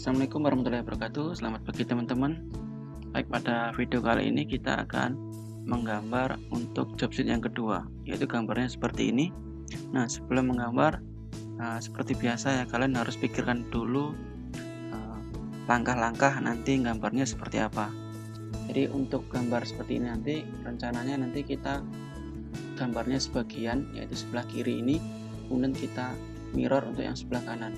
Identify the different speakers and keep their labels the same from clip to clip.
Speaker 1: Assalamualaikum warahmatullahi wabarakatuh. Selamat pagi teman-teman. Baik, pada video kali ini kita akan menggambar untuk job sheet yang kedua, yaitu gambarnya seperti ini. Nah, sebelum menggambar, seperti biasa ya, kalian harus pikirkan dulu langkah-langkah nanti gambarnya seperti apa. Jadi untuk gambar seperti ini nanti rencananya nanti kita gambarnya sebagian, yaitu sebelah kiri ini, kemudian kita mirror untuk yang sebelah kanan.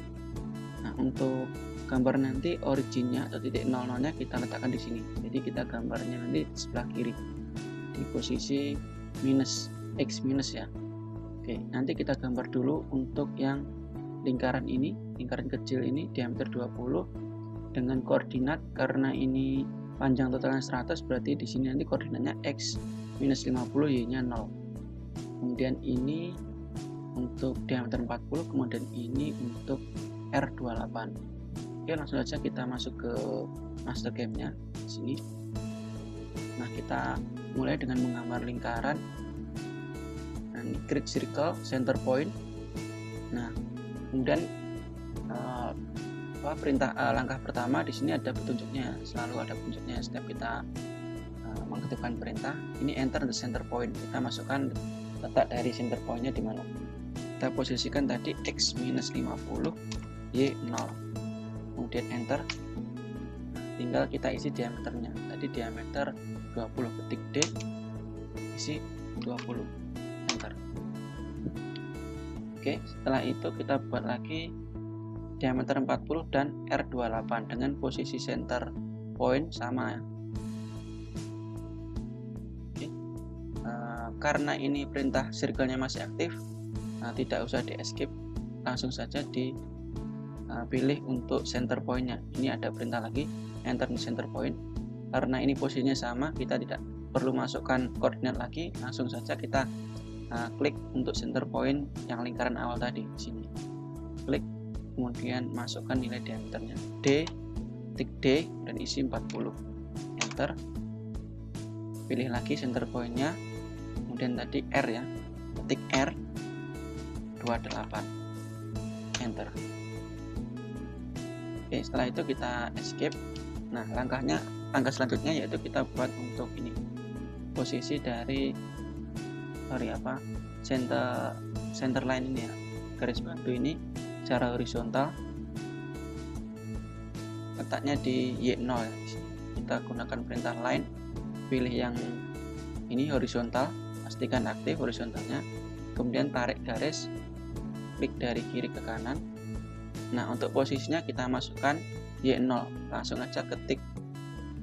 Speaker 1: Nah, untuk gambar nanti originnya atau titik 00-nya kita letakkan di sini. Jadi kita gambarnya nanti di sebelah kiri di posisi minus x minus ya. Oke, nanti kita gambar dulu untuk yang lingkaran ini, lingkaran kecil ini diameter 20 dengan koordinat, karena ini panjang totalnya 100, berarti di sini nanti koordinatnya x minus 50, y-nya 0. Kemudian ini untuk diameter 40, kemudian ini untuk R28. Oke, langsung saja kita masuk ke master game-nya di sini. Nah, kita mulai dengan menggambar lingkaran. Nah, ini create circle, center point. Nah, kemudian langkah pertama di sini ada petunjuknya, selalu ada petunjuknya setiap kita mengetikkan perintah. Ini enter the center point. Kita masukkan letak dari center point-nya di mana. Kita posisikan tadi x minus 50, y 0. Kemudian enter, tinggal kita isi diameternya. Tadi diameter 20, ketik D, isi 20, enter. Oke, setelah itu kita buat lagi diameter 40 dan R28 dengan posisi center point sama. Oke. Karena ini perintah circle-nya masih aktif, tidak usah di escape, langsung saja pilih untuk center point-nya. Ini ada perintah lagi, enter di center point. Karena ini posisinya sama, kita tidak perlu masukkan koordinat lagi, langsung saja kita klik untuk center point yang lingkaran awal tadi di sini. Klik, kemudian masukkan nilai diameternya D, titik D dan isi 40. Enter. Pilih lagi center point-nya. Kemudian tadi R ya. Ketik R 28. Enter. Oke, setelah itu kita escape. Nah, langkah selanjutnya yaitu kita buat untuk ini posisi dari center line ini ya, garis bantu ini secara horizontal, letaknya di Y0 ya. Kita gunakan perintah line, pilih yang ini horizontal, pastikan aktif horizontalnya, kemudian tarik garis, klik dari kiri ke kanan. Nah, untuk posisinya kita masukkan Y0, langsung aja ketik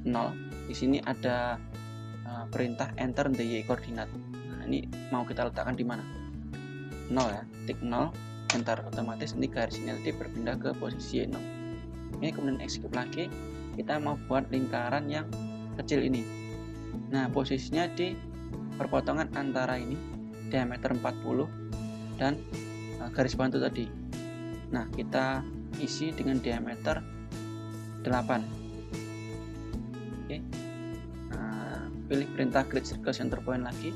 Speaker 1: 0. Di sini ada perintah enter the Y koordinat. Nah, ini mau kita letakkan di mana? 0 ya, ketik 0, enter. Otomatis nanti garisnya nanti berpindah ke posisi Y0. Ini kemudian execute lagi. Kita mau buat lingkaran yang kecil ini. Nah, posisinya di perpotongan antara ini diameter 40 dan garis bantu tadi. Nah, kita isi dengan diameter 8. Oke. Nah, pilih perintah create circle center point lagi.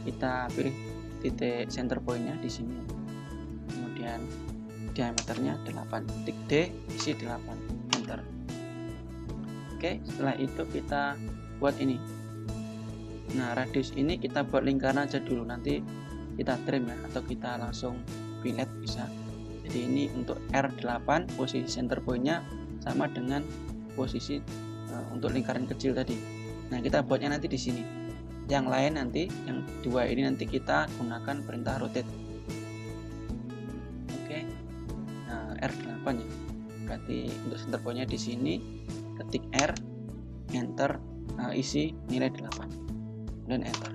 Speaker 1: Kita pilih titik center point-nya di sini. Kemudian diameternya 8. Titik D, isi 8. Enter. Oke, setelah itu kita buat ini. Nah, radius ini kita buat lingkaran aja dulu, nanti kita trim ya, atau kita langsung fillet bisa. Jadi ini untuk R8 posisi center point-nya sama dengan posisi untuk lingkaran kecil tadi. Nah, kita buatnya nanti di sini. Yang lain nanti, yang dua ini nanti kita gunakan perintah rotate. Oke. Nah, R8 ya. Berarti untuk center point-nya di sini, ketik R, enter, isi nilai 8. Kemudian enter.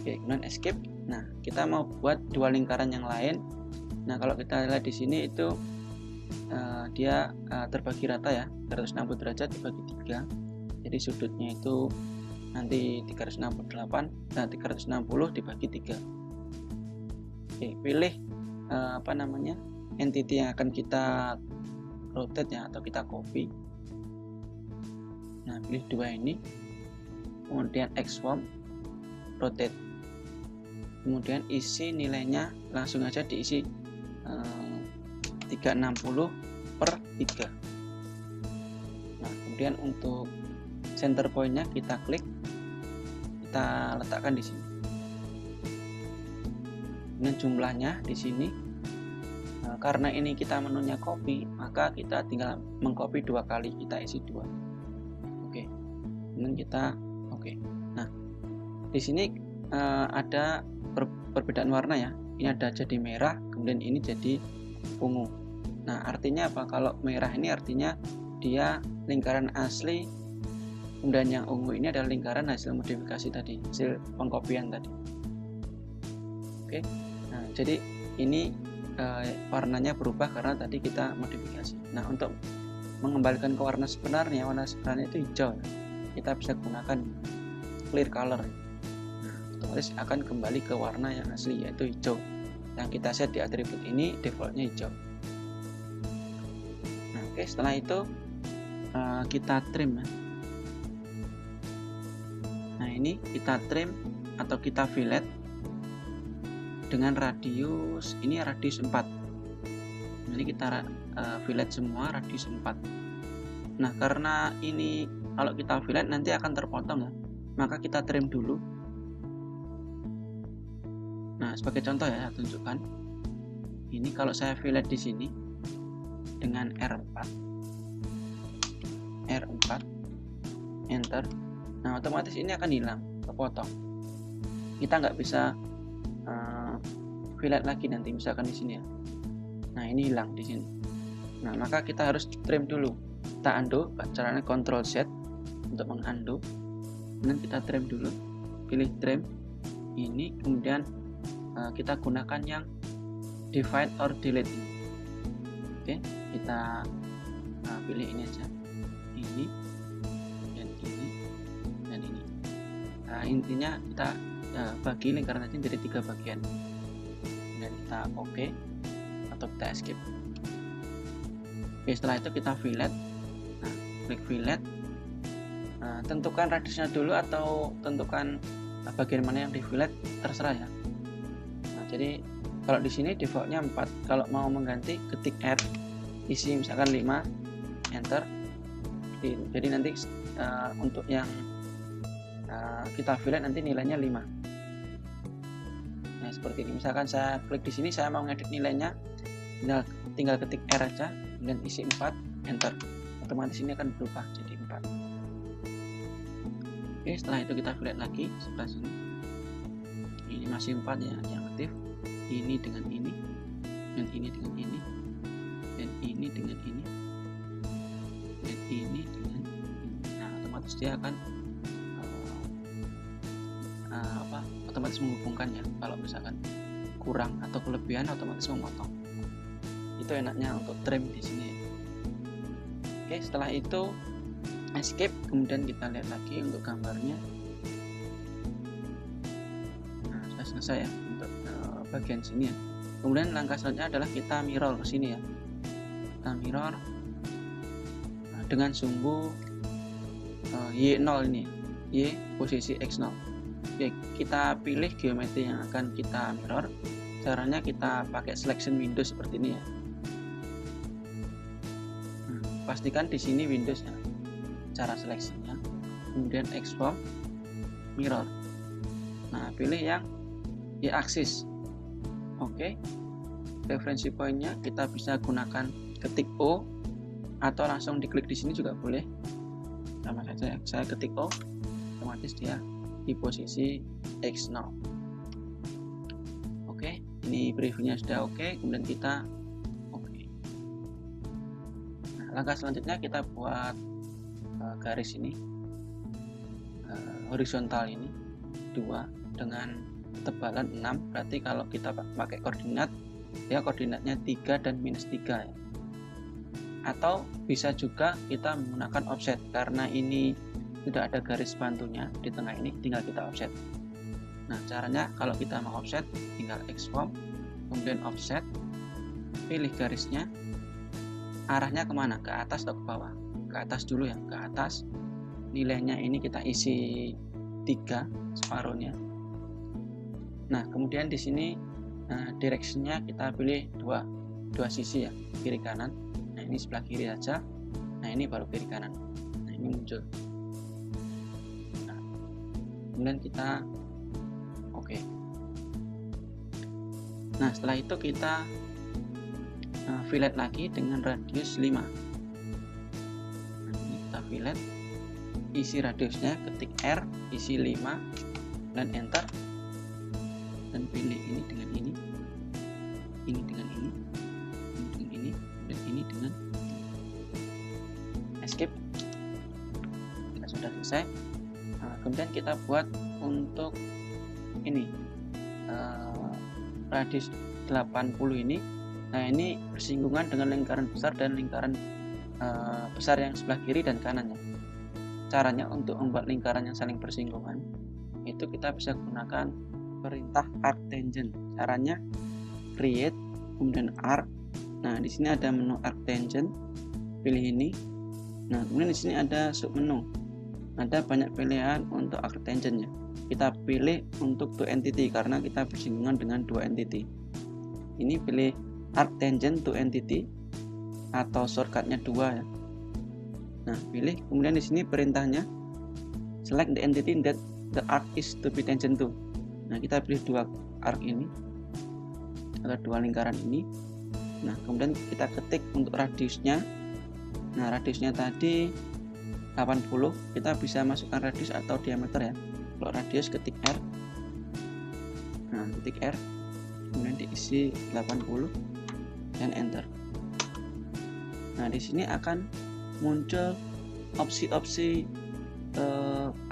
Speaker 1: Oke, kemudian escape. Nah, kita mau buat dua lingkaran yang lain. Nah, kalau kita lihat di sini itu dia terbagi rata ya, 360 derajat dibagi 3. Jadi sudutnya itu nanti 368 dan 360 dibagi 3. Oke, pilih entity yang akan kita rotate ya, atau kita copy. Nah, pilih dua ini. Kemudian X-form, rotate. Kemudian isi nilainya langsung aja diisi 360 1/3. Nah, kemudian untuk center point-nya kita klik, kita letakkan di sini. Dengan jumlahnya di sini, karena ini kita menunya copy, maka kita tinggal mengcopy 2 kali, kita isi 2. Oke, kemudian kita oke. Nah, di sini ada perbedaan warna ya. Ini ada jadi merah, kemudian ini jadi ungu. Nah, artinya apa? Kalau merah ini artinya dia lingkaran asli, kemudian yang ungu ini adalah lingkaran hasil modifikasi tadi, hasil pengkopian tadi. Oke. Nah, jadi ini warnanya berubah karena tadi kita modifikasi. Nah, untuk mengembalikan ke warna sebenarnya itu hijau. Kita bisa gunakan clear color. Nah, otomatis akan kembali ke warna yang asli, yaitu hijau. Yang kita set di atribut ini defaultnya hijau. Nah, oke, setelah itu kita trim ya. Nah, ini kita trim atau kita fillet dengan radius, ini radius 4. Jadi kita fillet semua radius 4. Nah, karena ini kalau kita fillet nanti akan terpotong ya, maka kita trim dulu. Nah, sebagai contoh ya, saya tunjukkan. Ini kalau saya fillet di sini dengan R4, enter. Nah, otomatis ini akan hilang, terpotong. Kita nggak bisa fillet lagi nanti, misalkan di sini ya. Nah, ini hilang di sini. Nah, maka kita harus trim dulu. Kita undo, caranya Ctrl Z untuk mengundo. Kemudian kita trim dulu, pilih trim ini, kemudian kita gunakan yang divide or delete ini. Oke, kita pilih ini aja, ini dan ini dan ini. Nah, intinya kita bagi lingkaran tadi menjadi 3 bagian. Dan kita oke atau kita escape. Oke, setelah itu kita fillet. Nah, klik fillet. Tentukan radiusnya dulu atau tentukan bagian mana yang di fillet, terserah ya. Nah, jadi kalau di sini defaultnya 4. Kalau mau mengganti, ketik R, isi misalkan 5, enter. Jadi nanti untuk yang kita fillet nanti nilainya 5. Nah, seperti ini. Misalkan saya klik di sini, saya mau ngedit nilainya, tinggal ketik R aja dan isi 4, enter. Otomatis ini akan berubah jadi 4. Oke, setelah itu kita fillet lagi sebelah sini. Ini masih 4 ya yang aktif. Ini dengan ini, dan ini dengan ini, dan ini dengan ini, dan ini dengan ini. Nah, otomatis dia akan otomatis menghubungkan ya. Kalau misalkan kurang atau kelebihan, otomatis memotong. Itu enaknya untuk trim di sini. Oke, setelah itu escape, kemudian kita lihat lagi untuk gambarnya. Nah, sudah selesai ya untuk bagian sini ya. Kemudian langkah selanjutnya adalah kita mirror ke sini ya. Kita mirror dengan sumbu Y0 ini, Y posisi X0. Oke, kita pilih geometri yang akan kita mirror. Caranya kita pakai selection window seperti ini ya. Pastikan di sini Windows ya, cara seleksinya. Kemudian export mirror. Nah, pilih yang Y axis. Oke. Referensi pointnya kita bisa gunakan ketik O atau langsung diklik di sini juga boleh. Sama saja, saya ketik O, otomatis dia di posisi X0. Oke, ini previewnya sudah oke. Kemudian kita oke. Nah, langkah selanjutnya kita buat garis ini horizontal ini 2 dengan ketebalan 6. Berarti kalau kita pakai koordinat, dia koordinatnya 3 dan -3 ya. Atau bisa juga kita menggunakan offset, karena ini tidak ada garis bantunya di tengah ini, tinggal kita offset. Nah, caranya kalau kita mau offset, tinggal export, kemudian offset, pilih garisnya, arahnya kemana, ke atas atau ke bawah? Ke atas dulu ya, ke atas. Nilainya ini kita isi 3 separuhnya. Nah, kemudian di sini directionnya kita pilih dua sisi ya, kiri kanan. Nah ini sebelah kiri saja. Nah ini baru kiri kanan. Nah ini muncul. Nah, kemudian kita oke. Nah setelah itu kita fillet lagi dengan radius 5. Nah, ini kita fillet, isi radiusnya, ketik R, isi 5 dan enter, dan pilih ini dengan ini dengan ini dengan ini, dan ini dengan escape. Kita sudah selesai. Nah, kemudian kita buat untuk ini radius 80 ini. Nah ini bersinggungan dengan lingkaran besar dan lingkaran besar yang sebelah kiri dan kanannya. Caranya untuk membuat lingkaran yang saling bersinggungan itu kita bisa gunakan perintah arctangent. Caranya create, kemudian arc. Nah di sini ada menu arctangent, pilih ini. Nah kemudian di sini ada submenu, ada banyak pilihan untuk arctangent ya. Kita pilih untuk to entity karena kita bersinggungan dengan dua entity. Ini pilih arctangent to entity atau shortcutnya 2 ya. Nah pilih, kemudian di sini perintahnya select the entity that the arc is to be tangent to. Nah kita pilih dua arc ini atau dua lingkaran ini. Nah kemudian kita ketik untuk radiusnya. Nah radiusnya tadi 80, kita bisa masukkan radius atau diameter ya. Kalau radius ketik R. Nah ketik R, kemudian diisi 80 dan enter. Nah di sini akan muncul opsi-opsi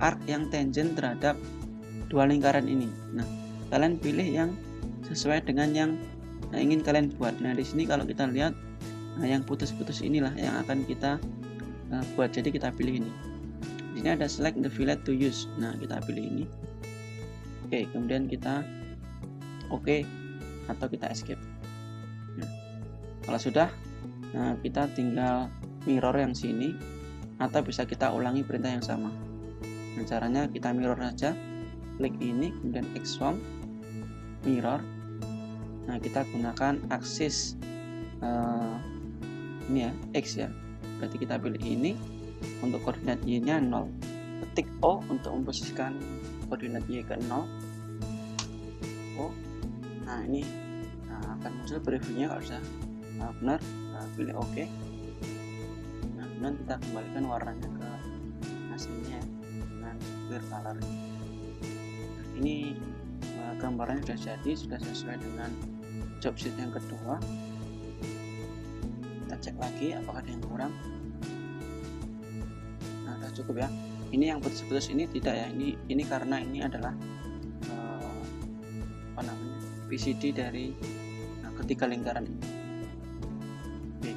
Speaker 1: arc yang tangent terhadap dua lingkaran ini. Nah kalian pilih yang sesuai dengan yang ingin kalian buat. Nah di sini kalau kita lihat, yang putus-putus inilah yang akan kita buat. Jadi kita pilih ini. Di sini ada select the fillet to use. Nah kita pilih ini. Oke, kemudian kita oke atau kita escape. Nah, kalau sudah, kita tinggal mirror yang sini atau bisa kita ulangi perintah yang sama. Nah caranya kita mirror saja, klik ini, kemudian X-form mirror. Nah kita gunakan aksis ini ya, X ya, berarti kita pilih ini. Untuk koordinat Y nya 0, ketik O untuk memposisikan koordinat Y ke 0. O. Nah ini akan muncul previewnya kalau sudah benar. Pilih OK. Nah kemudian kita kembalikan warnanya ke aslinya dengan clear color. Nah, ini gambarnya sudah jadi, sudah sesuai dengan job sheet yang kedua. Kita cek lagi apakah ada yang kurang. Nah sudah cukup ya. Ini yang putus-putus ini tidak ya, ini karena ini adalah PCD dari ketiga lingkaran ini. Oke,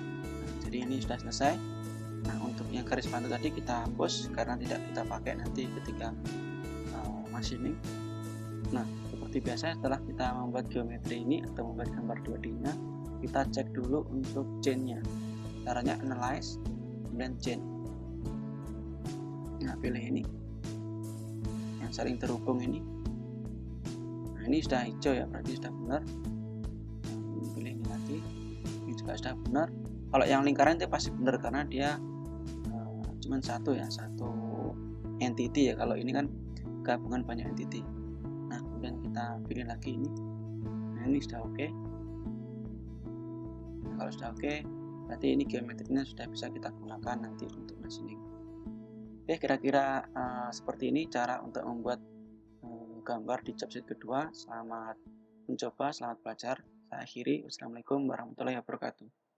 Speaker 1: jadi ini sudah selesai. Nah untuk yang garis pantu tadi kita hapus karena tidak kita pakai nanti ketika machining. Nah seperti biasa, setelah kita membuat geometri ini atau membuat gambar 2D nya, kita cek dulu untuk chain-nya. Caranya analyze, kemudian chain. Nah pilih ini yang saling terhubung ini. Nah ini sudah hijau ya, berarti sudah benar. Nah, pilih ini lagi, ini juga sudah benar. Kalau yang lingkaran itu pasti benar karena dia cuma satu ya, satu entity ya. Kalau ini kan gabungan banyak entity. Nah kemudian kita pilih lagi ini. Nah ini sudah oke. Nah, kalau sudah oke, berarti ini geometrinya sudah bisa kita gunakan nanti untuk machining. Oke, kira-kira seperti ini cara untuk membuat gambar di job sheet kedua. Selamat mencoba, selamat belajar. Saya akhiri. Wassalamualaikum warahmatullahi wabarakatuh.